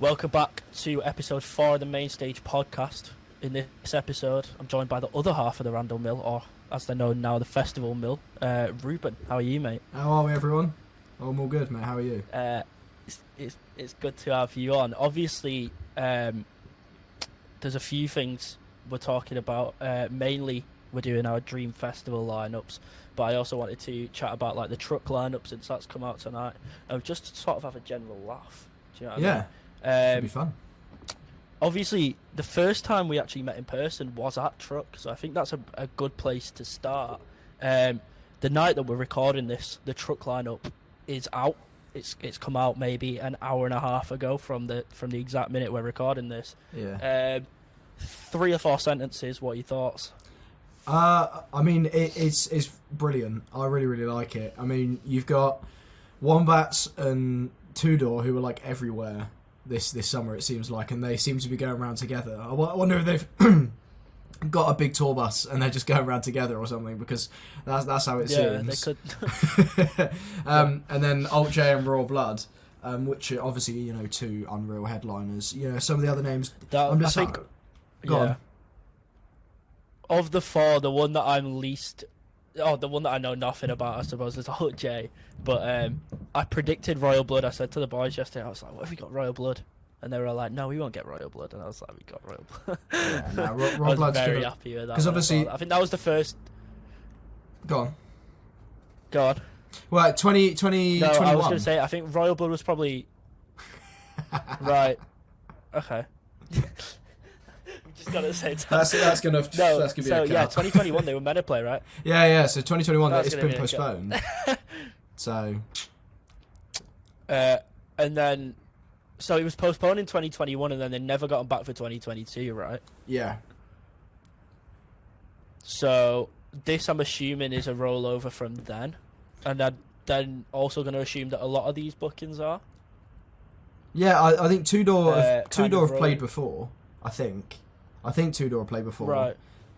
Welcome back to episode 4 of the Main Stage podcast. In this episode, I'm joined by the other half of the Randall Mill, or as they're known now, the Festival Mill. Ruben, how are you, mate? How are we, everyone? I'm all good, mate. How are you? It's good to have you on. Obviously, there's a few things we're talking about. Mainly, we're doing our Dream Festival lineups, but I also wanted to chat about like the truck lineup since that's come out tonight, and just to sort of have a general laugh. Do you know what I mean? Should be fun. Obviously, the first time we actually met in person was at Truck, so I think that's a good place to start. The night that we're recording this, the Truck lineup is out. It's come out maybe an hour and a half ago from the exact minute we're recording this. Yeah. 3 or 4 sentences. What are your thoughts? I mean, it's brilliant. I really like it. I mean, you've got Wombats and Two Door who are like everywhere this summer, it seems like, and they seem to be going around together. I wonder if they've got a big tour bus and they're just going around together or something, because that's how it seems. They could. And then Alt J and Raw Blood, which are obviously, you know, 2 unreal headliners. You know, some of the other names. Go On. Of the 4, the one that I'm least... Oh, the one that I know nothing about, I suppose, is Alt J. But I predicted Royal Blood. I said to the boys yesterday, I was like, what if we got Royal Blood? And they were all like, no, we won't get Royal Blood. And I was like, we got Royal Blood. Yeah, no, I Raw was Blood's very happy with that. Because obviously... I think that was the first... Go on. Go on. Well, 2021. No, I was going to say, I think Royal Blood was probably... Right. Okay. Just got to say that's gonna be a cut. 2021 they were meant to play, right? Yeah. So 2021, That's it's gonna been be a postponed. So, and then, so it was postponed in 2021, and then they never got them back for 2022, right? yeah. So this, I'm assuming, is a rollover from then, and I'm then also going to assume that a lot of these bookings are. Yeah, I think Two Door have rolling. played before. I think Two Door have played before. Right.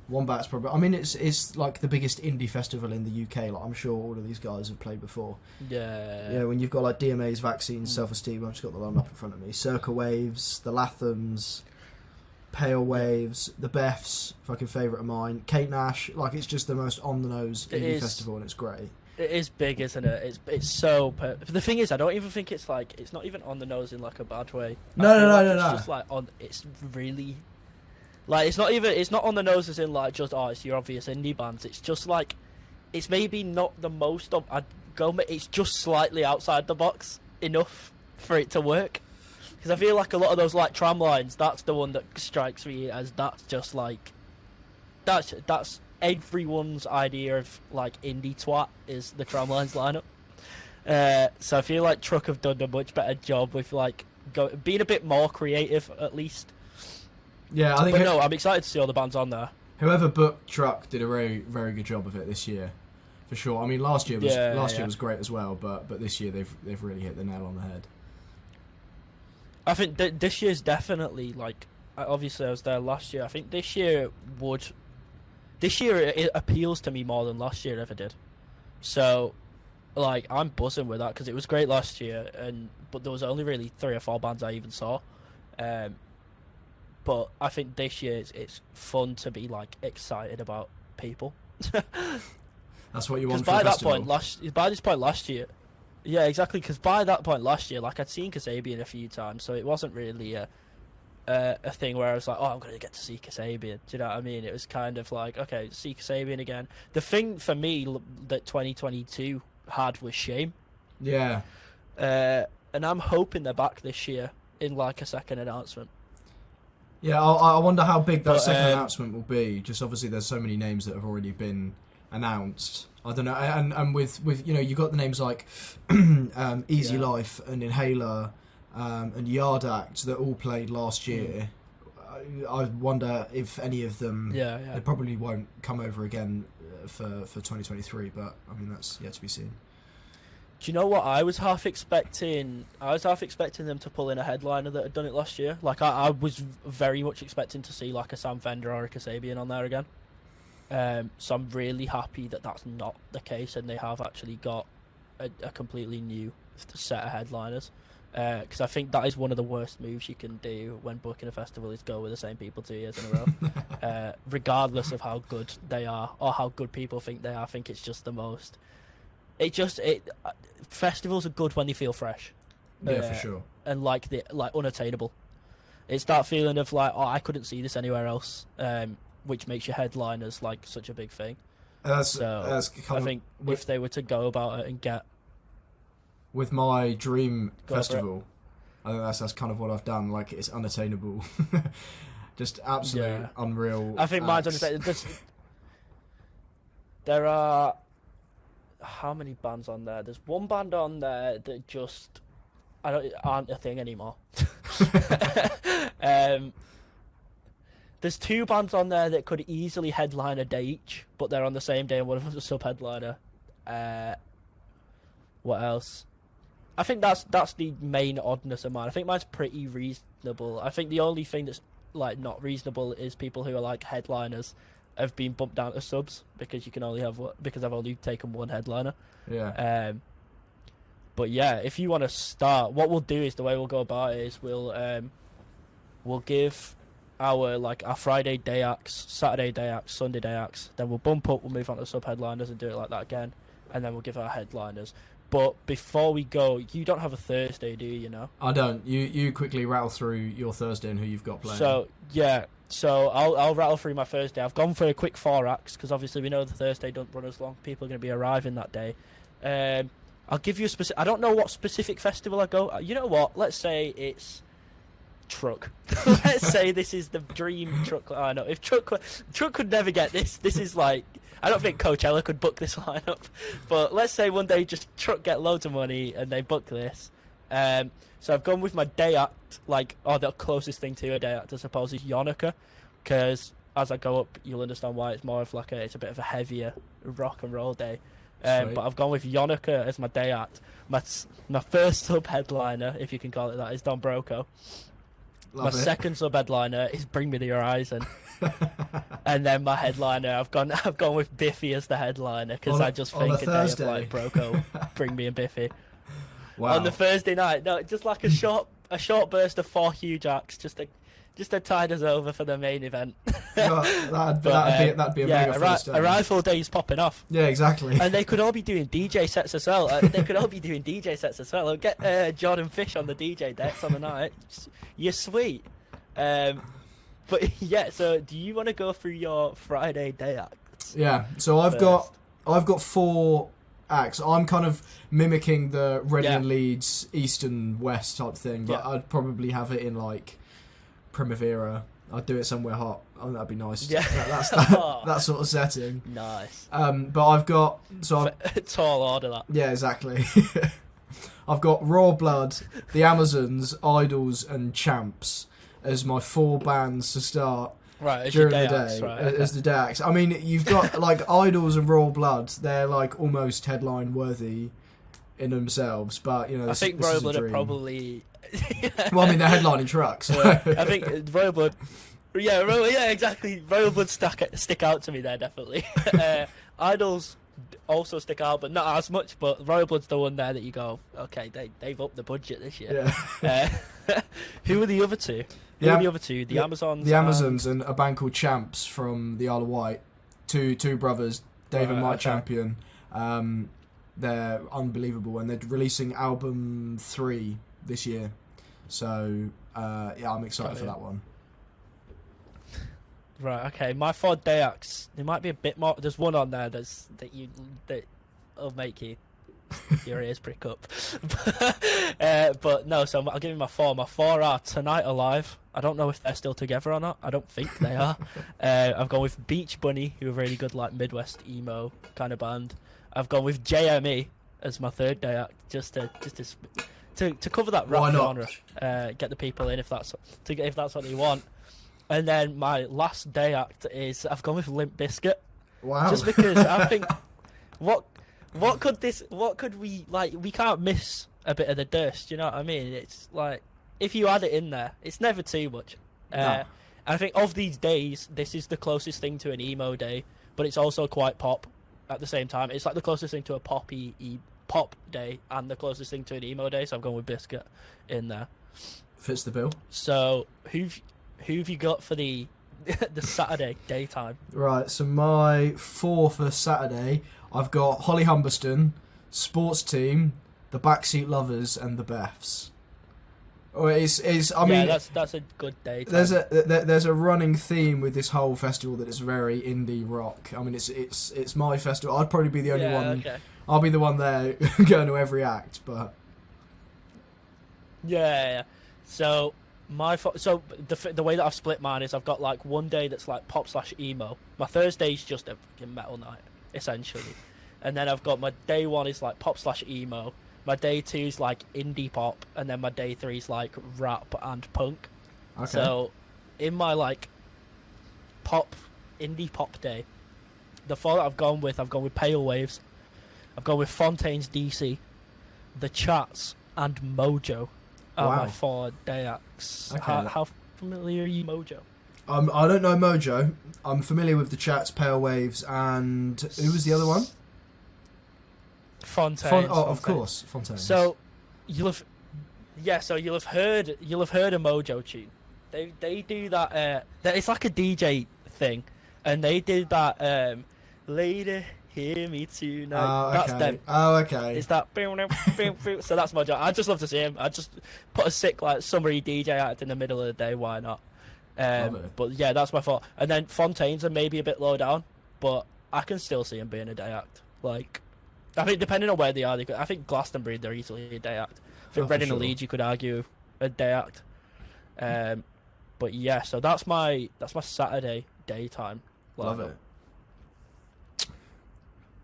Wombat's probably. I mean, it's like the biggest indie festival in the UK. Like, I'm sure all of these guys have played before. Yeah. Yeah, when you've got like DMA's, Vaccines, Self-Esteem. I've just got the line up in front of me. Circa Waves, the Lathams, Pale Waves, the Beths, fucking favourite of mine. Kate Nash. Like, it's just the most on the nose indie festival, and it's great. It is big, isn't it? It's so. The thing is, I don't even think it's like, it's not even on the nose in like a bad way. No. It's just like on. It's really, like, it's not on the nose as in like just it's your obvious indie bands. It's just like, it's maybe not the most of. It's just slightly outside the box enough for it to work. Because I feel like a lot of those like tram lines, that's the one that strikes me as that's just like, that's everyone's idea of like indie twat is the Tramlines lineup. So I feel like Truck have done a much better job with like being a bit more creative at least. Yeah, I think. But no, I'm excited to see all the bands on there. Whoever booked Truck did a very, very good job of it this year, for sure. I mean, last year was great as well, but this year they've really hit the nail on the head. I think this year's definitely like, obviously I was there last year. I think this year it appeals to me more than last year ever did. So, like, I'm buzzing with that because it was great last year, but there was only really 3 or 4 bands I even saw. But I think this year it's fun to be like excited about people. That's what you want. By this point last year, yeah, exactly. Because by that point last year, like, I'd seen Kasabian a few times, so it wasn't really a thing where I was like, oh, I'm going to get to see Kasabian. Do you know what I mean? It was kind of like, okay, see Kasabian again. The thing for me that 2022 had was Shame. Yeah. And I'm hoping they're back this year in like a second announcement. Yeah, I wonder how big that second announcement will be. Just obviously there's so many names that have already been announced. I don't know. And with you know, you got the names like Easy Life and Inhaler, and Yard Act that all played last year. I wonder if any of them. They probably won't come over again for 2023. But I mean, that's yet to be seen. Do you know what I was half expecting? I was half expecting them to pull in a headliner that had done it last year. Like, I was very much expecting to see like a Sam Fender or a Kasabian on there again. So I'm really happy that that's not the case, and they have actually got a completely new set of headliners. because I think that is one of the worst moves you can do when booking a festival is go with the same people 2 years in a row, regardless of how good they are or how good people think they are. I think it's just the most. Festivals are good when they feel fresh. Yeah, for sure. And like unattainable. It's that feeling of like, I couldn't see this anywhere else, which makes your headliners like such a big thing. That's I think if they were to go about it and get with my dream festival, I think that's kind of what I've done. Like, it's unattainable, just absolute unreal. I think mine's unattainable. There are how many bands on there? There's one band on there that just aren't a thing anymore. There's 2 bands on there that could easily headline a day each, but they're on the same day and one of them's a sub-headliner. What else? I think that's the main oddness of mine. I think mine's pretty reasonable. I think the only thing that's like not reasonable is people who are like headliners have been bumped down to subs because you can only have because I've only taken one headliner. Yeah. But yeah, if you want to start, what we'll do is the way we'll go about it is we'll give our Friday day acts, Saturday day acts, Sunday day acts. Then we'll bump up, we'll move on to sub headliners and do it like that again, and then we'll give our headliners. But before we go, you don't have a Thursday, do you? Know? I don't. You quickly rattle through your Thursday and who you've got playing. So I'll rattle through my Thursday. I've gone for a quick 4 acts because obviously we know the Thursday don't run as long. People are going to be arriving that day. I'll give you a specific. I don't know what specific festival I go. You know what? Let's say it's Truck. Let's say this is the dream Truck. I know if Truck could never get this. This is like. I don't think Coachella could book this lineup, but let's say one day just Truck get loads of money and they book this. So I've gone with my day act, the closest thing to a day act I suppose is Yonica, because as I go up you'll understand why it's more of it's a bit of a heavier rock and roll day. But I've gone with Yonica as my day act. My first sub headliner, if you can call it that, is Don Broco. My second sub headliner is Bring Me the Horizon. And then my headliner, I've gone with Biffy as the headliner because I just think a day of Broco, Bring Me and Biffy. Wow. On the Thursday night, no, just like a short burst of 4 huge acts, just to tide us over for the main event. that'd be a mega first day. Arrival Day's popping off. Yeah, exactly. And they could all be doing DJ sets as well. I'll get Jordan Fish on the DJ decks on the night. You're sweet. But yeah, so do you want to go through your Friday day acts? Yeah, so I've got 4 acts. I'm kind of mimicking the Reading Leeds East and West type thing, but I'd probably have it in Primavera. I'd do it somewhere hot. Oh, that'd be nice. Yeah, that's that sort of setting. Nice. But I've got tall order that. Yeah, exactly. I've got Raw Blood, The Amazons, Idols, and Champs as my 4 bands to start during the day. As the day acts. I mean, you've got Idols and Raw Blood. They're almost headline worthy in themselves, but I think Royal Blood are probably. Well, I mean, they're headlining trucks. I think Royal Blood. Yeah, exactly. Royal Blood stick out to me there definitely. Idols also stick out, but not as much. But Royal Blood's the one there that you go, okay, they've upped the budget this year. Yeah. Who are the other 2? The Amazons. The Amazons and a band called Champs from the Isle of Wight. Two brothers, Dave and Mike Champion. They're unbelievable, and they're releasing album 3 this year. So I'm excited for that one. Right, okay. My 4 day acts, there might be a bit more. There's one on there that'll make your ears prick up. But no, so I'll give you my 4. My 4 are Tonight Alive. I don't know if they're still together or not. I don't think they are. I've gone with Beach Bunny, who are a really good Midwest emo kind of band. I've gone with JME as my 3rd day act, just to cover that rap genre. Get the people in if that's what they want. And then my last day act is I've gone with Limp Bizkit. Wow. Just because I think what could we we can't miss a bit of the dust, you know what I mean? It's if you add it in there, it's never too much. And I think of these days, this is the closest thing to an emo day, but it's also quite pop at the same time. It's the closest thing to a poppy pop day and the closest thing to an emo day, so I'm going with Biscuit in there. Fits the bill. So who've you got for the the Saturday daytime? Right, so my 4 for Saturday, I've got Holly Humberston, Sports Team, the Backseat Lovers, and the Beths. Oh, I mean, that's a good day. There's a running theme with this whole festival that is very indie rock. I mean, it's my festival. I'd probably be the only one. Okay. I'll be the one there going to every act, but Yeah. So the way that I've split mine is I've got like one day that's like pop/emo. My Thursday's just a fucking metal night essentially, and then I've got my day 1 is like pop/emo. My day 2 is like indie pop, and then my day 3 is like rap and punk. okay. So, in my like indie pop day, the 4 that I've gone with Pale Waves, I've gone with Fontaine's DC, The Chats, and Mojo. Are Wow. my 4 day acts. Okay. How familiar are you, Mojo? I don't know Mojo. I'm familiar with the Chats, Pale Waves, and who was the other one? Fontaine. Of course, Fontaine. So you'll have heard a Mojo tune. They do that. It's like a DJ thing, and they did that. Lady, hear me tonight. Okay. That's them. Oh, okay. It's that. So that's Mojo. I just love to see him. I just put a sick like summery DJ act in the middle of the day. Why not? Love it. But yeah, that's my thought. And then Fontaine's are maybe a bit low down, but I can still see him being a day act. Like, I think depending on where they are, I think Glastonbury they're easily a day act. I think Oh, for Reading sure. and Leeds you could argue a day act. But yeah, so that's my Saturday daytime. Love lineup. it.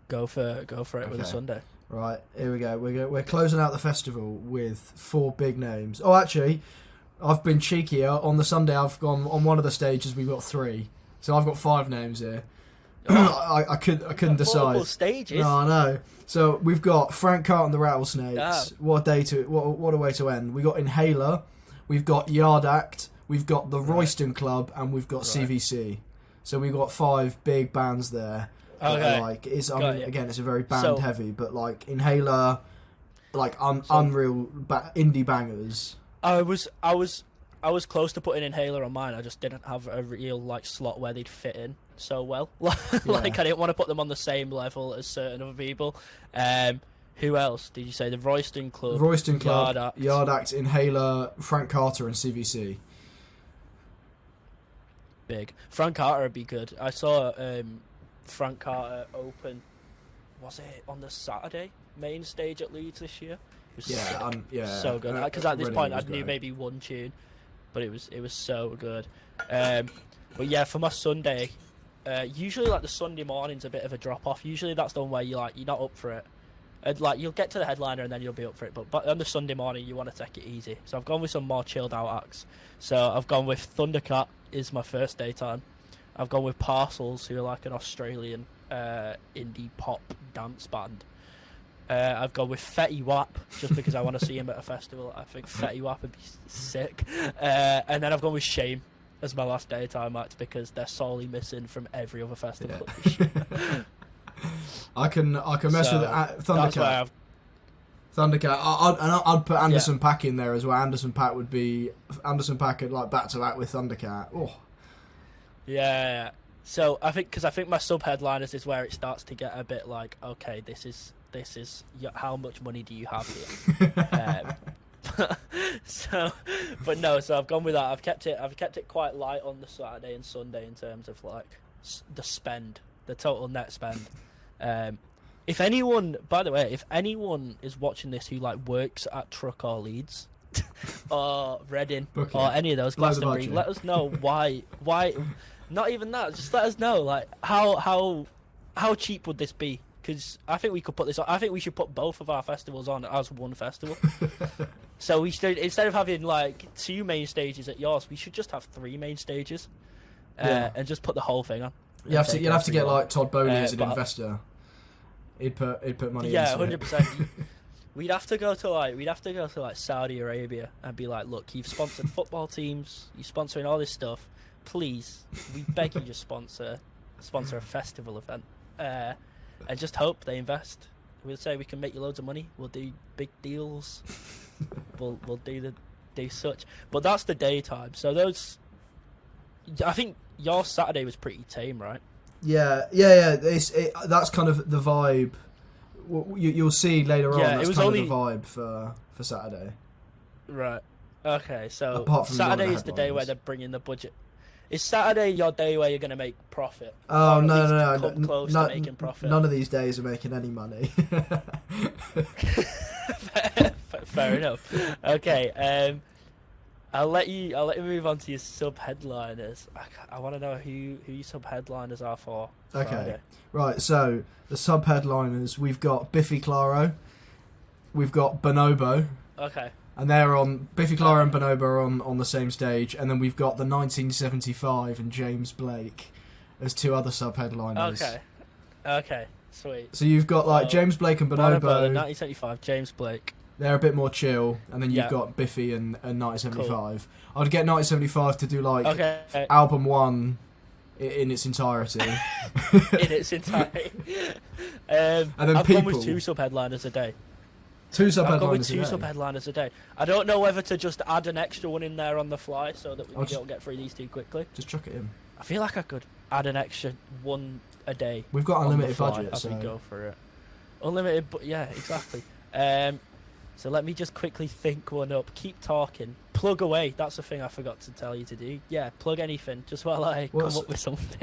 Go for it with a Okay. Sunday. Right, here we go. We're closing out the festival with 4 big names. Oh, actually, I've been cheekier. On the Sunday, I've gone on one of the stages. We've got 3, so I've got 5 names here. I couldn't decide. Multiple stages. No, I know. So we've got Frank Carter and the Rattlesnakes. Yeah. What a way to end. We got Inhaler, we've got Yard Act, we've got the Royston Club, and we've got CVC. So we've got 5 big bands there. that Okay. are, like it's Got you. again it's a very band So- heavy, but like Inhaler, like unreal indie bangers. I was close to putting Inhaler on mine. I just didn't have a real like slot where they'd fit in so well. Like I didn't want to put them on the same level as certain other people. Who else did you say? The Royston Club, Yard Act, Inhaler, Frank Carter, and CVC. Big. Frank Carter would be good. I saw Frank Carter open. Was it on the Saturday main stage at Leeds this year? It was sick. So good. Because at this point I knew maybe one tune, but it was so good. But yeah, for my Sunday, usually like the Sunday morning's a bit of a drop off. Usually that's the one where you're not up for it. And like you'll get to the headliner and then you'll be up for it. But on the Sunday morning you want to take it easy. So I've gone with some more chilled out acts. So I've gone with Thundercat is my first daytime. I've gone with Parcels, who are like an Australian indie pop dance band. I've gone with Fetty Wap just because I want to see him at a festival. I think Fetty Wap would be sick. And then I've gone with Shame as my last daytime act because they're sorely missing from every other festival. I can mess with Thundercat. Thundercat. I'd put Anderson Paak in there as well. Anderson Paak would like back to back with Thundercat. Oh. Yeah. So I think my sub headliners is where it starts to get a bit like, okay, this is how much money do you have here? So I've gone with that. I've kept it quite light on the Saturday and Sunday in terms of like the total net spend. If anyone is watching this who like works at Truck or Leeds or Reading or any of those Glastonbury, let us know why. Not even that. Just let us know like how cheap would this be? Because I think we could put this on. I think we should put both of our festivals on as one festival. So we should, instead of having like 2 main stages at yours, we should just have 3 main stages, and just put the whole thing on. You'll have to get like Todd Bowley as an investor. He'd put money. Yeah, into 100%. We'd have to go to like Saudi Arabia and be like, look, you've sponsored football teams, you're sponsoring all this stuff. Please, we beg you, just sponsor a festival event, and just hope they invest. We'll say we can make you loads of money. We'll do big deals. we'll do such. But that's the daytime. So those, I think your Saturday was pretty tame, right? Yeah. That's kind of the vibe. You'll see later on. Yeah, That's it was kind only of the vibe for Saturday. right. Okay, so Apart from Saturday is the day headliners. where they're bringing the budget. Is Saturday your day where you're going to make profit? Oh, Or at no, least no, come close to making profit. None of these days are making any money. Fair enough. Okay, I'll let you move on to your sub headliners. I want to know who your sub headliners are for Okay. Friday. Right, so the sub headliners, we've got Biffy Clyro, we've got Bonobo, Okay. and they're on Biffy Clyro and Bonobo are on the same stage, and then we've got the 1975 and James Blake as two other sub headliners. Okay. Sweet. So you've got like So, James Blake and Bonobo, Bonobo. 1975, James Blake. They're a bit more chill, and then you've Yeah. got Biffy and 1975. I'd get 1975 to do like Okay. album one in its entirety. In its entirety. then I've gone people. with two sub headliners a day. Two sub I've gone with headliners. two sub headliners a day. I don't know whether to just add an extra one in there on the fly so that we I'll just- don't get through these too quickly. Just chuck it in. I feel like I could add an extra one a day. We've got on the unlimited fly budget, as so we go for it. Unlimited, but yeah, exactly. So let me just quickly think one up. Keep talking. Plug away. That's the thing I forgot to tell you to do. Yeah, plug anything. Just while I What's- come up with something.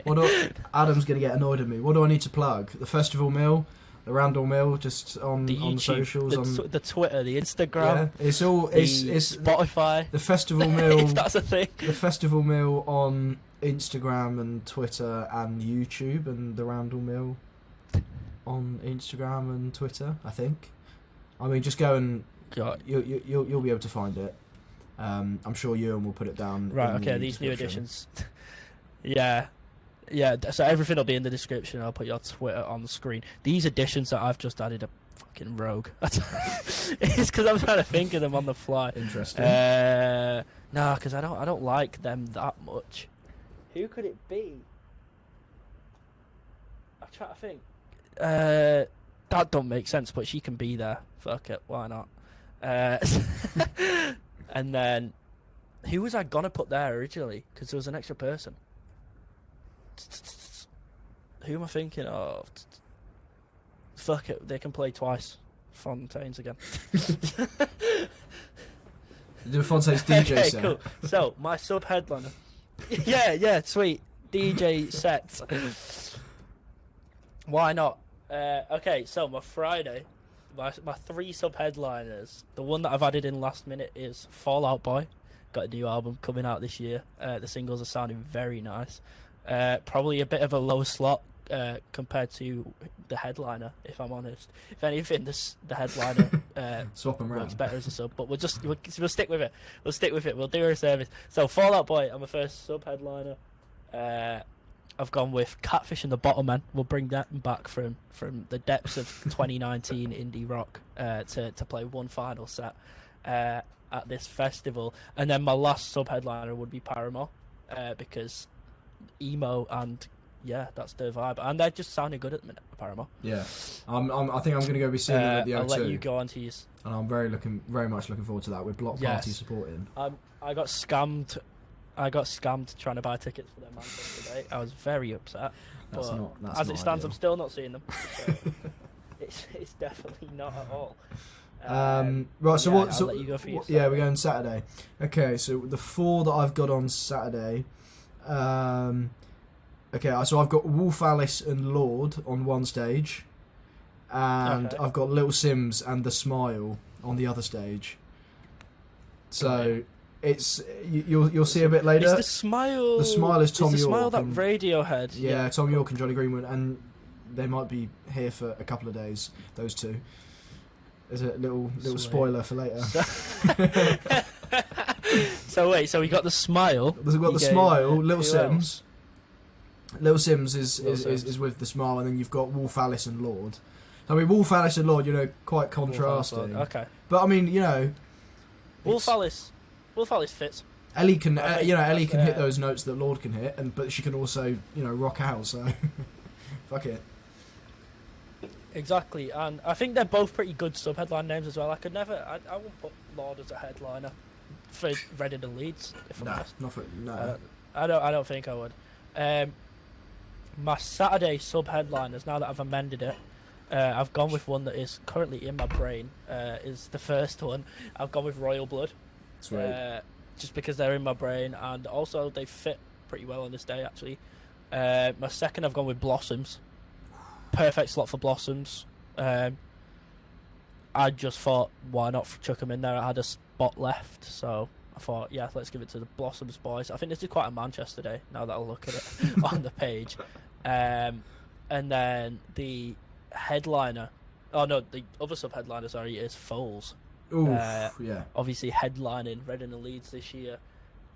Adam's gonna get annoyed at me. What do I need to plug? The festival meal, the Randall Mill, just on The on YouTube, socials, the Twitter, the yeah. Instagram, It's all the it's Spotify. the festival meal. If that's a thing. The festival meal on Instagram and Twitter and YouTube, and the Randall Mill on Instagram and Twitter. I think. I mean, just go and God. you'll be able to find it. I'm sure Ewan will put it down. Right, in okay, the these new description. additions. Yeah, so everything will be in the description. I'll put your Twitter on the screen. These additions that I've just added are fucking rogue. It's because I'm trying to think of them on the fly. Interesting. No, because I don't like them that much. Who could it be? I'm trying to think. That don't make sense, but she can be there. Fuck it, why not? And then, who was I gonna put there originally? Because there was an extra person. Who am I thinking of? Fuck it, they can play twice. Fontaines again. Do Fonte's DJ Okay, set. cool. So, my sub headliner. Yeah, sweet. DJ sets. Why not? Okay, so my Friday, my three sub headliners. The one that I've added in last minute is Fall Out Boy. Got a new album coming out this year. The singles are sounding very nice. Probably a bit of a low slot compared to the headliner, if I'm honest. If anything, the headliner Swap them works round. better as a sub. But we'll stick with it. We'll stick with it. We'll do her a service. So Fall Out Boy, I'm a first sub headliner. I've gone with Catfish and the Bottlemen. We'll bring that back from the depths of 2019 indie rock to play one final set at this festival. And then my last sub headliner would be Paramore because emo and yeah, that's the vibe. And they're just sounding good at the minute, Paramore. Yeah, I think I'm going to go be seeing them at the I'll O2, let you go on to yours. and I'm very much looking forward to that. With Block Yes. Party supporting. I got scammed. Trying to buy tickets for their Manchester today. I was very upset. That's but not. That's as not it stands, ideal. I'm still not seeing them. So it's definitely not at all. Right, so yeah, what? I'll So let you go for your yeah, we're Saturday. going Saturday. Okay, so the four that I've got on Saturday. Okay, so I've got Wolf Alice and Lord on one stage, and Okay. I've got Little Sims and The Smile on the other stage. So Right. it's you'll see a bit later. Is the smile? The Smile is Tom the smile York that and- Radiohead? Yeah, Tom York and Johnny Greenwood, and they might be here for a couple of days. Those two. There's a little Sweet. spoiler for later. So wait, so we got the smile. We've got You the gave, Smile, who Little Sims. Little Sims Little Sims. is with the Smile, and then you've got Wolf Alice and Lord. I mean, Wolf Alice and Lord, quite contrasting. Okay. But I mean, Wolf it's- Alice fits. Ellie can, I think Ellie that's, can hit those notes that Lord can hit, but she can also, rock out. So, fuck it. Exactly, and I think they're both pretty good sub-headline names as well. I wouldn't put Lord as a headliner for Reading and Leeds, if I'm No, honest. not for no. I don't think I would. My Saturday sub-headliners, now that I've amended it, I've gone with one that is currently in my brain. Is the first one. I've gone with Royal Blood. Sweet. Just because they're in my brain, and also they fit pretty well on this day, actually. My second, I've gone with Blossoms. Perfect slot for Blossoms. I just thought, why not chuck them in there? I had a spot left, so I thought, yeah, let's give it to the Blossoms boys. I think this is quite a Manchester day, now that I look at it on the page. And then the headliner, oh no, the other sub-headliner, sorry, is Foles. Oof, yeah. Obviously headlining Reading and Leeds this year.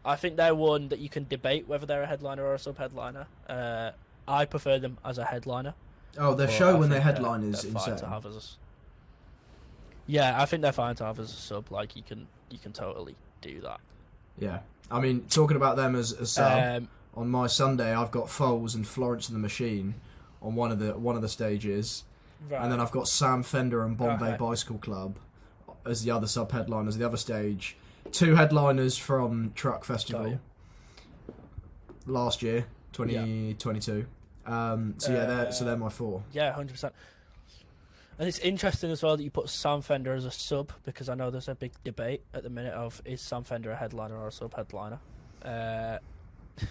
I think they're one that you can debate whether they're a headliner or a sub-headliner. I prefer them as a headliner. Oh, their but show I when they think headline they're is fine insane. to have yeah, I think they're fine to have as a sub. Like you can totally do that. Yeah, I mean, talking about them as sub, on my Sunday, I've got Foles and Florence and the Machine on one of the stages, Right. and then I've got Sam Fender and Bombay Okay. Bicycle Club as the other sub headliners, the other stage. 2 headliners from Truck Festival last year, 2022. They're my 4. Yeah, 100%. And it's interesting as well that you put Sam Fender as a sub, because I know there's a big debate at the minute of, is Sam Fender a headliner or a sub headliner?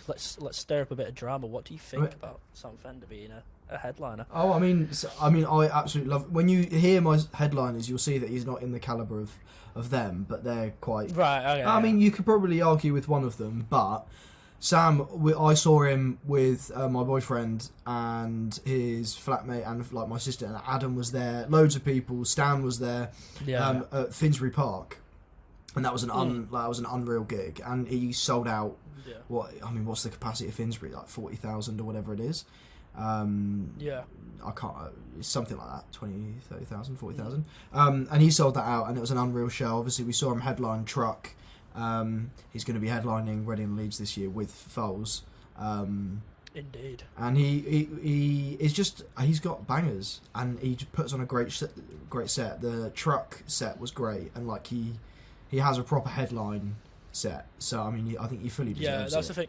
Let's stir up a bit of drama. What do you think about Sam Fender being a headliner? Oh, I mean, I absolutely love. When you hear my headliners, you'll see that he's not in the caliber of them, but they're quite. Right. Okay. I mean, you could probably argue with one of them, but Sam, I saw him with my boyfriend and his flatmate, and like my sister, and Adam was there. Loads of people. Stan was there. At Finsbury Park, and that was an unreal gig, and he sold out. Yeah. What's the capacity of Finsbury? Like 40,000 or whatever it is. Yeah. I can't. It's something like that, 20, 30,000, 40,000. And he sold that out, and it was an unreal show. Obviously, we saw him headline Truck. He's going to be headlining Reading and Leeds this year with Foles. Indeed. And he is just, he's got bangers, and he just puts on a great set. The Truck set was great, and like he has a proper headline set. So I mean, I think he fully deserves that's it. the thing.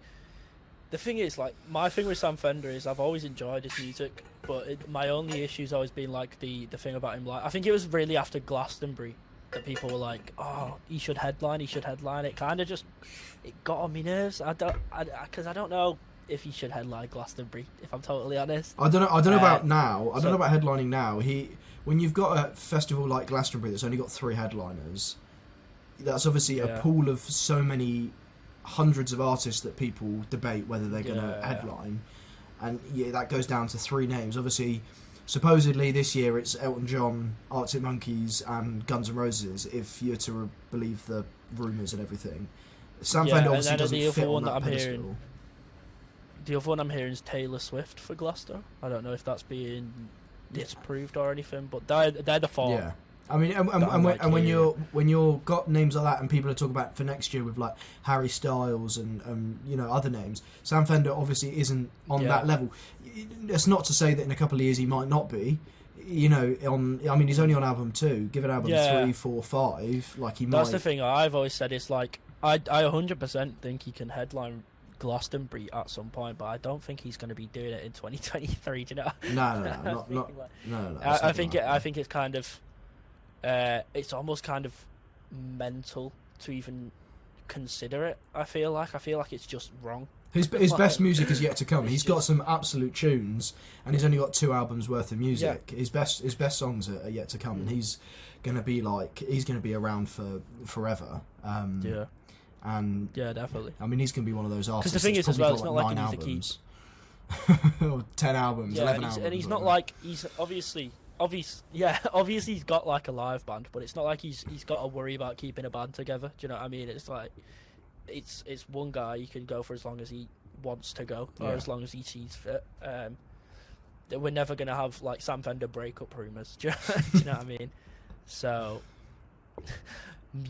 The thing is, like, my thing with Sam Fender is I've always enjoyed his music, but my only issue's always been like the thing about him. Like, I think it was really after Glastonbury that people were like, "Oh, he should headline." It kind of just got on my nerves. Because I don't know if he should headline Glastonbury. If I'm totally honest, I don't know about now. I don't know about headlining now. When you've got a festival like Glastonbury that's only got 3 headliners, that's obviously a pool of so many hundreds of artists that people debate whether they're going to headline, and that goes down to 3 names. Obviously, supposedly this year it's Elton John, Arctic Monkeys, and Guns N' Roses. If you're to believe the rumours and everything, Sam Fender obviously doesn't fit on that pedestal. The other one I'm hearing is Taylor Swift for Glasgow. I don't know if that's being disproved or anything, but they're the 4. Yeah. I mean, and when you're got names like that, and people are talking about for next year with like Harry Styles and other names, Sam Fender obviously isn't on that level. It's not to say that in a couple of years he might not be. He's only on album 2. Give it album 3, 4, 5. Like he might. That's the thing I've always said. It's like I 100% think he can headline Glastonbury at some point, but I don't think he's going to be doing it in 2023. Do you know? No. I think it's kind of. It's almost kind of mental to even consider it. I feel like it's just wrong. His best music is yet to come. He's got some absolute tunes, and he's only got 2 albums worth of music. Yeah. His best songs are yet to come, and he's gonna be around for forever. And yeah, definitely. I mean, he's gonna be one of those artists. Because the thing is, as well, it's not like he needs albums. Or 10 albums, 11 albums. And he's not like he's obviously he's got like a live band, but it's not like he's got to worry about keeping a band together. Do you know what I mean? It's like it's one guy. He can go for as long as he wants to go, or as long as he sees fit. We're never gonna have like Sam Fender breakup rumors. Do you know what I mean? So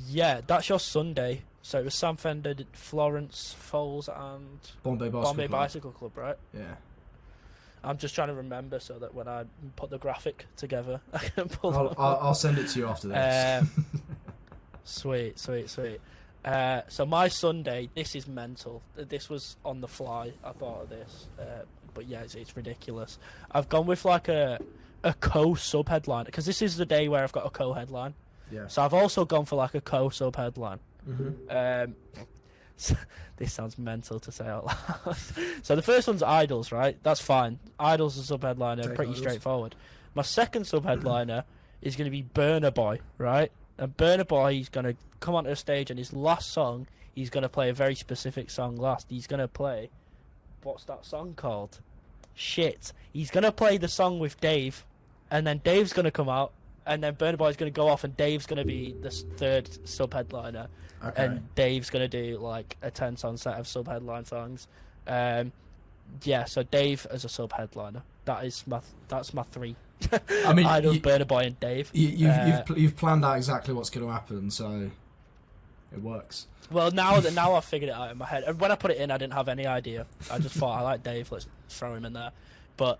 yeah, that's your Sunday. So it was Sam Fender, Florence, Foles, and Bombay Bicycle Club, right? Yeah. I'm just trying to remember so that when I put the graphic together, I can pull them up. I'll send it to you after this. Sweet. So my Sunday, this is mental. This was on the fly. I thought of this, but yeah, it's ridiculous. I've gone with like a co-sub headline because this is the day where I've got a co-headline. Yeah. So I've also gone for like a co-sub headline. Mm-hmm. So, this sounds mental to say out loud. So the first one's Idols, right? That's fine. Idols as a sub-headliner, Take pretty Idols. straightforward. My second sub-headliner is going to be Burna Boy, right? And Burna Boy, he's going to come onto the stage, and his last song, he's going to play a very specific song last. He's going to play... What's that song called? Shit. He's going to play the song with Dave, and then Dave's going to come out, and then Burna Boy's going to go off, and Dave's going to be the third sub-headliner. Okay. And Dave's going to do, like, a 10-song set of sub-headline songs. Yeah, so Dave as a sub-headliner. That's my three. I mean, Idols, Burna Boy, and Dave. You've planned out exactly what's going to happen, so it works. Well, now I've figured it out in my head. And when I put it in, I didn't have any idea. I just thought, I like Dave, let's throw him in there. But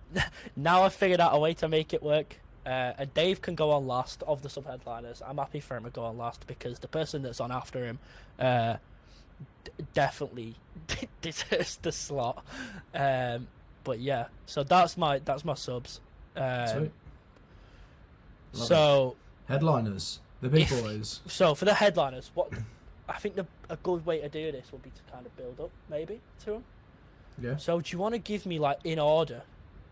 now I've figured out a way to make it work. And Dave can go on last of the sub-headliners. I'm happy for him to go on last because the person that's on after him definitely deserves the slot. But yeah, so that's my subs. Sweet. Love So Headliners, the big boys. So for the headliners, what I think a good way to do this would be to kind of build up maybe to them. Yeah. So do you want to give me like in order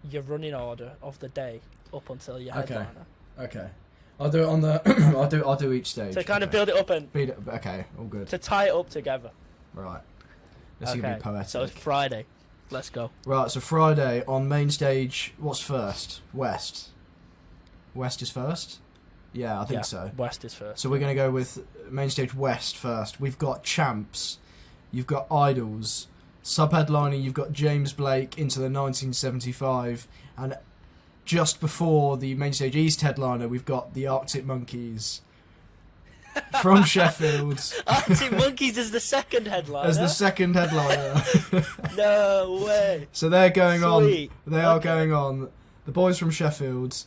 your running order of the day up until your headliner? Okay. I'll do it on the. I'll do each stage. To kind of build it up and Okay, all good. to tie it up together. Right. This is gonna be poetic. So it's Friday. Let's go. Right, so Friday on main stage. What's first? West. West is first. Yeah, I think so. West is first. So we're gonna go with main stage West first. We've got Champs. You've got Idols. Sub-headlining, you've got James Blake into the 1975, and just before the main stage East headliner, we've got the Arctic Monkeys from Sheffield. Arctic Monkeys is the second headliner. As the second headliner. No way. So they're going Sweet. on. They are going on. The boys from Sheffield,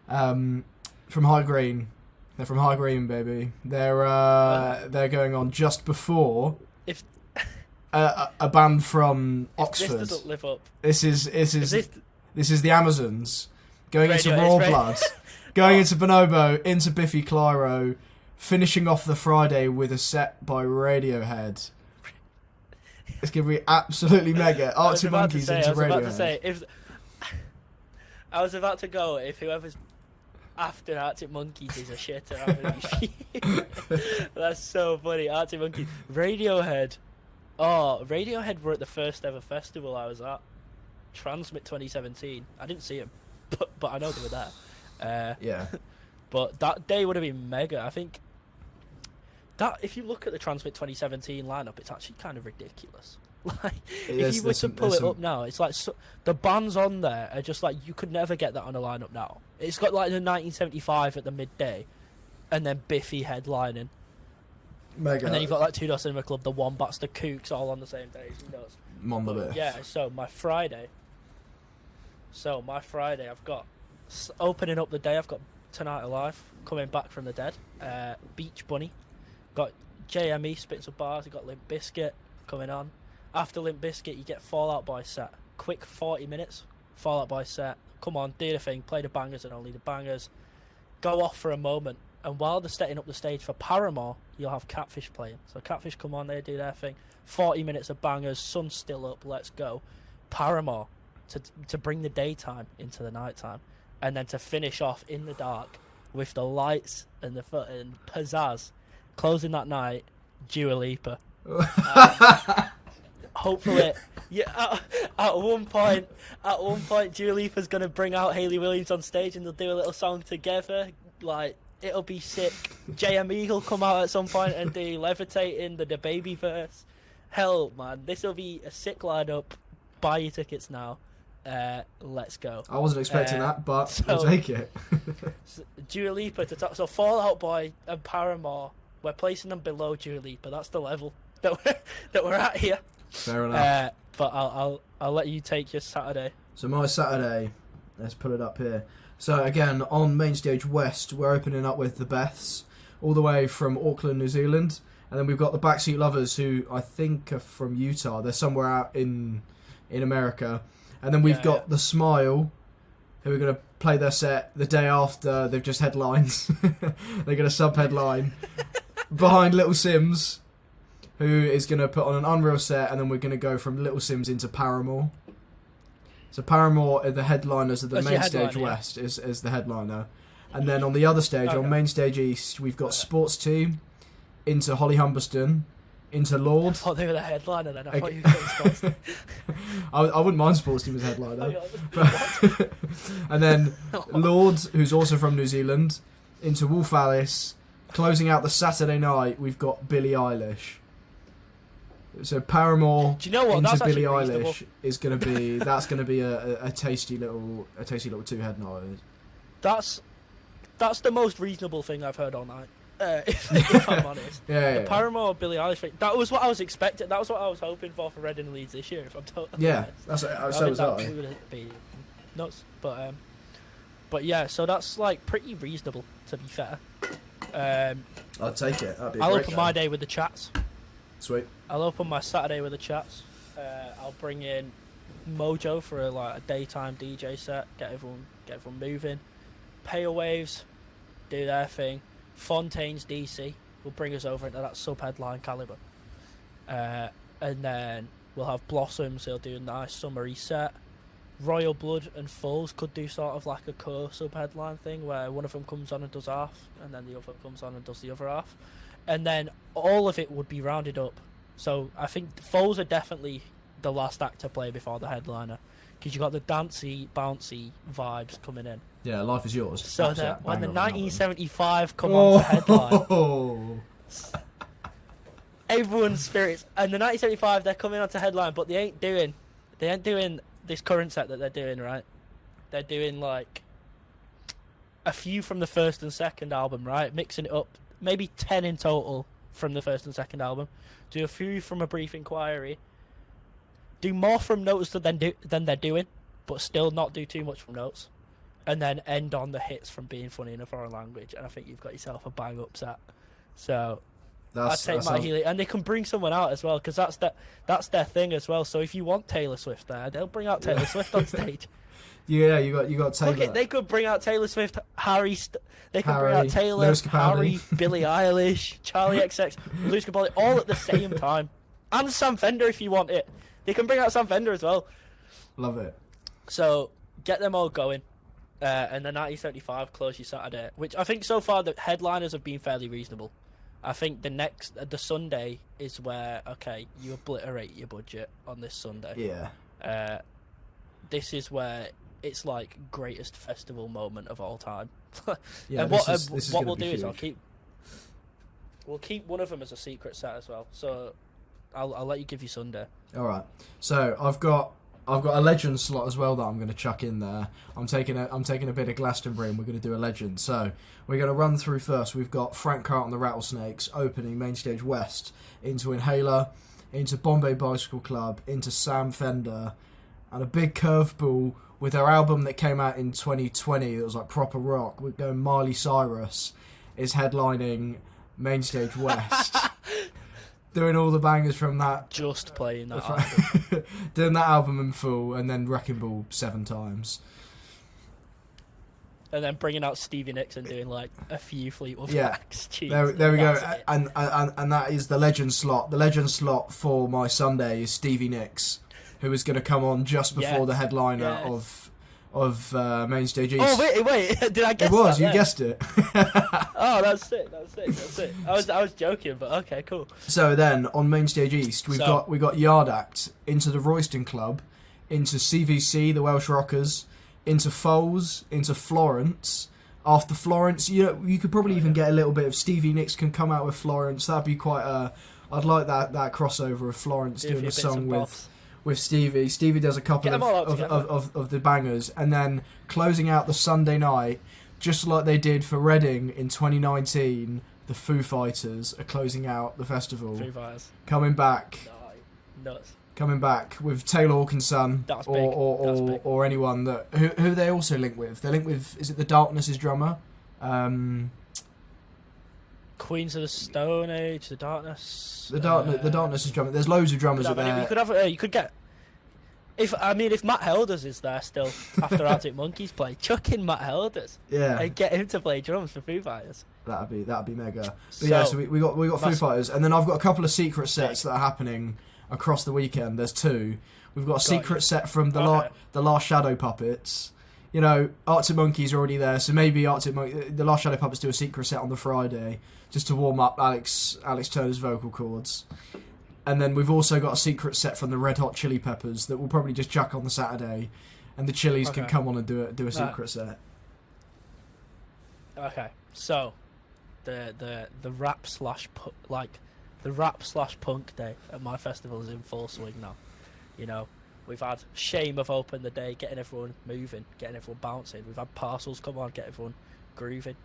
from High Green. They're from High Green, baby. They're going on just before. If a band from Oxford. this doesn't live up. This is the Amazons going into Radio- Raw it's Blood, going into Bonobo, into Biffy Clyro, finishing off the Friday with a set by Radiohead. It's gonna be absolutely mega. Arctic Monkeys into Radiohead. I was about to go if whoever's after Arctic Monkeys is a shitter. I'm gonna be That's so funny. Arctic Monkeys, Radiohead. Oh, Radiohead were at the first ever festival I was at, Transmit 2017. I didn't see them, but I know they were there. Yeah. But that day would have been mega. I think that if you look at the Transmit 2017 lineup, it's actually kind of ridiculous. Like, if you were to pull it up now, it's like the bands on there are just like you could never get that on a lineup now. It's got like the 1975 at the midday, and then Biffy headlining. Mega. And then you've got like Two Door Cinema Club, the Wombats, the Kooks, all on the same day. Who knows? Mamba Biff. Yeah. So my Friday, I've got opening up the day. I've got Tonight Alive, Coming Back from the Dead, Beach Bunny, got JME spitting some bars. You got Limp Bizkit coming on. After Limp Bizkit, you get Fall Out Boy set. Quick 40 minutes. Fall Out Boy set. Come on, do the thing. Play the bangers and only the bangers. Go off for a moment. And while they're setting up the stage for Paramore, you'll have Catfish playing. So Catfish come on, they do their thing. 40 minutes of bangers, sun's still up, let's go. Paramore to bring the daytime into the nighttime. And then to finish off in the dark with the lights and the and pizzazz. Closing that night, Dua Lipa. Hopefully, yeah. At one point, Dua Lipa's gonna bring out Hayley Williams on stage and they'll do a little song together. Like, it'll be sick. JME will come out at some point and do Levitating, the Baby verse. Hell, man, this will be a sick lineup. Buy your tickets now. Let's go. I wasn't expecting that, but we'll take it. Dua Lipa to top. So Fall Out Boy and Paramore, we're placing them below Dua Lipa. That's the level that we're at here. Fair enough. But I'll let you take your Saturday. So my Saturday, let's put it up here. So again, on Main Stage West, we're opening up with the Beths, all the way from Auckland, New Zealand. And then we've got the Backseat Lovers, who I think are from Utah. They're somewhere out in America. And then we've got the Smile, who are going to play their set the day after they've just headlined. They're going to sub-headline behind Little Sims, who is going to put on an Unreal set, and then we're going to go from Little Sims into Paramore. So Paramore are the headliners of the Main Stage West, is the headliner. And then on the other stage, on Main Stage East, we've got Sports Team into Holly Humberston, into Lord. I thought they were the headliner then. I thought you were going Sports Team. I wouldn't mind Sports Team as headliner. And then Lord, who's also from New Zealand, into Wolf Alice. Closing out the Saturday night, we've got Billie Eilish. So Paramore into Billie Eilish is going to be a tasty little two headliners. That's the most reasonable thing I've heard all night. If I'm honest. The Paramore Billie Eilish thing, that was what I was expecting. That was what I was hoping for Reading and Leeds this year. If I'm totally honest. So was I. Would be nuts, but yeah. So that's like pretty reasonable, to be fair. I'll take it. I'll open my day with the chats. Sweet. I'll open my Saturday with the chats. I'll bring in Mojo for a daytime DJ set. Get everyone moving. Pale Waves do their thing. Fontaine's DC will bring us over into that sub-headline calibre. And then we'll have Blossoms. He'll do a nice summery set. Royal Blood and Falls could do sort of like a co-sub-headline thing where one of them comes on and does half, and then the other comes on and does the other half. And then all of it would be rounded up. So I think Foals are definitely the last act to play before the headliner, because you got the dancey, bouncy vibes coming in. Yeah, Life Is Yours. So that when the 1975 come on to headline, everyone's spirits. And the 1975, they're coming on to headline, but they ain't doing this current set that they're doing, right? They're doing like a few from the first and second album, right? Mixing it up. Maybe 10 in total from the first and second album. Do a few from A Brief Inquiry. Do more from Notes than they're doing, but still not do too much from Notes. And then end on the hits from Being Funny in a Foreign Language. And I think you've got yourself a bang up set. So I'd take Matt Healy. And they can bring someone out as well, because that's their thing as well. So if you want Taylor Swift there, they'll bring out Taylor Swift on stage. Yeah, you got Taylor. Look, they could bring out Taylor Swift, Harry. They could bring out Taylor, Harry, Billie Eilish, Charlie XX, Lewis Capaldi, all at the same time, and Sam Fender if you want it. They can bring out Sam Fender as well. Love it. So get them all going, and the 1975 close your Saturday, which I think so far the headliners have been fairly reasonable. I think the Sunday is where you obliterate your budget on this Sunday. Yeah. This is where it's like greatest festival moment of all time. Yeah, and what we'll do is we'll keep one of them as a secret set as well. So I'll let you give you Sunday. All right. So I've got a legend slot as well that I'm going to chuck in there. I'm taking a bit of Glastonbury and we're going to do a legend. So we're going to run through first. We've got Frank Carter and the Rattlesnakes opening Main Stage West, into Inhaler, into Bombay Bicycle Club, into Sam Fender, and a big curveball with their album that came out in 2020. It was like proper rock. We're going Miley Cyrus is headlining Main Stage West. Doing all the bangers from that. Just playing that album. Doing that album in full, and then Wrecking Ball 7 times. And then bringing out Stevie Nicks and doing like a few Fleetwood Macs tunes. There we go. And that is the legend slot. The legend slot for my Sunday is Stevie Nicks, who is going to come on just before the headliner of Main Stage East. Oh wait! Did I guess it? It was. That, you guessed it. Oh, that's it. I was joking, but okay, cool. So then on Main Stage East, we got Yard Act into the Royston Club, into CVC, the Welsh Rockers, into Foals, into Florence. After Florence, you could probably even get a little bit of Stevie Nicks can come out with Florence. That'd be quite a. I'd like that crossover of Florence doing a song with Stevie. Stevie does a couple of the bangers, and then closing out the Sunday night, just like they did for Reading in 2019, the Foo Fighters are closing out the festival. Foo Fighters. Coming back. Nuts. coming back with Taylor Hawkinson That's big. or That's big. or anyone that who they also link with. They link with, is it the Darkness's drummer? Queens of the Stone Age, the Darkness. The Darkness's drummer. There's loads of drummers You could have. You could get. If Matt Helders is there still after Arctic Monkeys play, chuck in Matt Helders. Yeah. And get him to play drums for Foo Fighters. That'd be mega. But so we got Foo Fighters, and then I've got a couple of secret sets that are happening across the weekend. There's two. We've got a secret set from the Last Shadow Puppets. You know, Arctic Monkeys are already there, so maybe the Last Shadow Puppets do a secret set on the Friday just to warm up Alex Turner's vocal cords. And then we've also got a secret set from the Red Hot Chili Peppers that we'll probably just chuck on the Saturday, and the Chili's can come on and do a secret set. Okay, so the rap slash punk day at my festival is in full swing now. You know, we've had Shame have opened the day, getting everyone moving, getting everyone bouncing. We've had Parcels come on, get everyone grooving.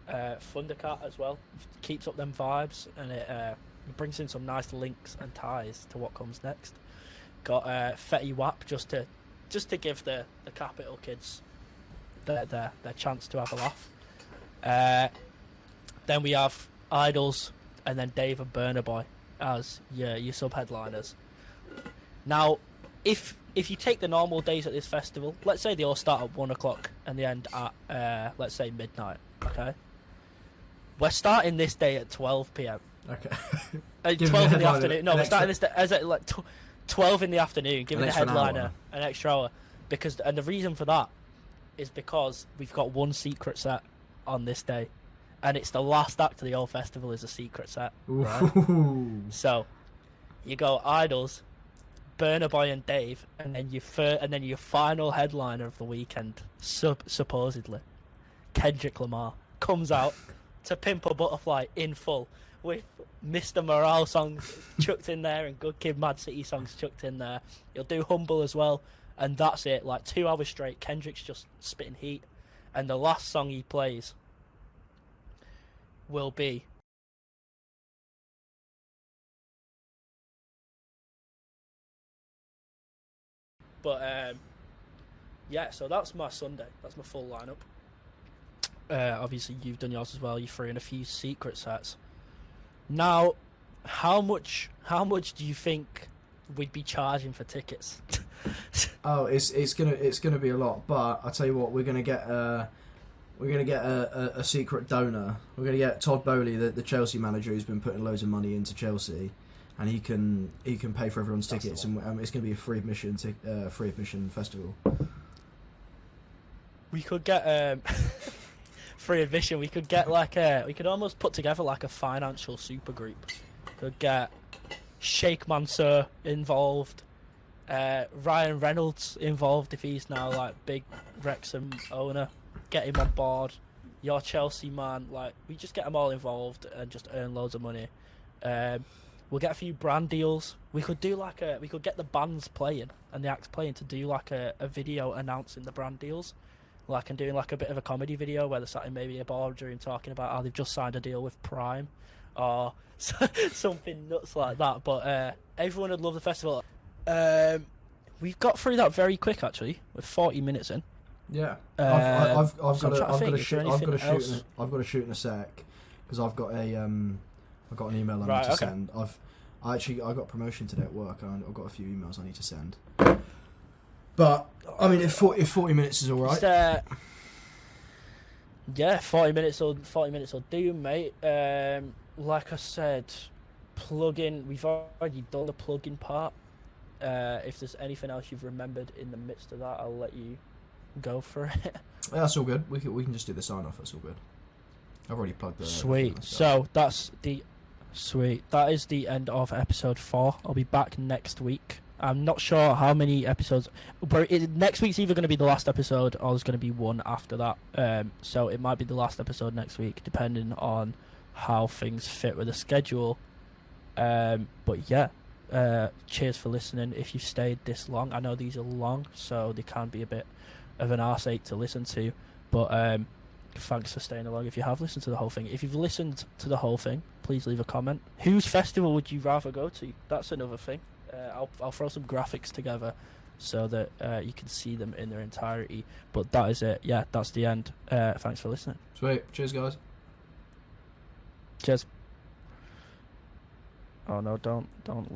Thundercat as well keeps up them vibes, and it brings in some nice links and ties to what comes next. Got Fetty Wap just to give the Capital kids their chance to have a laugh. Then we have Idols, and then Dave and Burna Boy as your sub-headliners. Now, if you take the normal days at this festival, let's say they all start at 1 o'clock and they end at let's say midnight. Okay, we're starting this day at 12 p.m. Okay. 12 in the afternoon. No, we're starting this day as at like 12 in the afternoon, giving the headliner an extra hour. And the reason for that is because we've got one secret set on this day, and it's the last act of the whole festival is a secret set. Right? So you go Idols, Burna Boy and Dave, and then your final headliner of the weekend, supposedly, Kendrick Lamar comes out to Pimp a Butterfly in full with Mr. Morale songs chucked in there and Good Kid, Mad City songs chucked in there. He'll do Humble as well, and that's it. Like 2 hours straight, Kendrick's just spitting heat, and the last song he plays will be yeah, so that's my Sunday. That's my full lineup. Obviously you've done yours as well. You threw in a few secret sets. Now, how much do you think we'd be charging for tickets? Oh, it's gonna be a lot, but I tell you what, we're gonna get a secret donor. We're gonna get Todd Bowley, the Chelsea manager, who's been putting loads of money into Chelsea, and he can pay for everyone's tickets, and it's gonna be a free admission festival. We could get free admission. We could get we could almost put together like a financial super group. Could get Sheikh Mansour involved, Ryan Reynolds involved if he's now like big Wrexham owner. Get him on board. Your Chelsea man, like we just get them all involved and just earn loads of money. We'll get a few brand deals. We could do we could get the bands playing and the acts playing to do like a video announcing the brand deals. Like and doing like a bit of a comedy video where they're sat in maybe a boardroom talking about how they've just signed a deal with Prime or something nuts like that. But everyone would love the festival. We've got through that very quick actually. We're 40 minutes in. Yeah, I've got to shoot in a sec because I've got an email I need to send. I got promotion today at work and I've got a few emails I need to send. But I mean, if 40 minutes is all right. Yeah, 40 minutes will do, mate. Like I said, plug-in. We've already done the plug-in part. If there's anything else you've remembered in the midst of that, I'll let you go for it. Yeah, that's all good. We can just do the sign-off. That's all good. I've already plugged the. Sweet. So that is the end of episode 4. I'll be back next week. I'm not sure how many episodes, but next week's either going to be the last episode or there's going to be one after that. So it might be the last episode next week, depending on how things fit with the schedule. But yeah, cheers for listening. If you've stayed this long, I know these are long, so they can be a bit of an arse ache to listen to. But thanks for staying along. If you have listened to the whole thing, if you've listened to the whole thing, please leave a comment. Whose festival would you rather go to? That's another thing. I'll throw some graphics together so that you can see them in their entirety. But that is it. Yeah, that's the end. Thanks for listening. Sweet. Cheers, guys. Cheers. Oh no, don't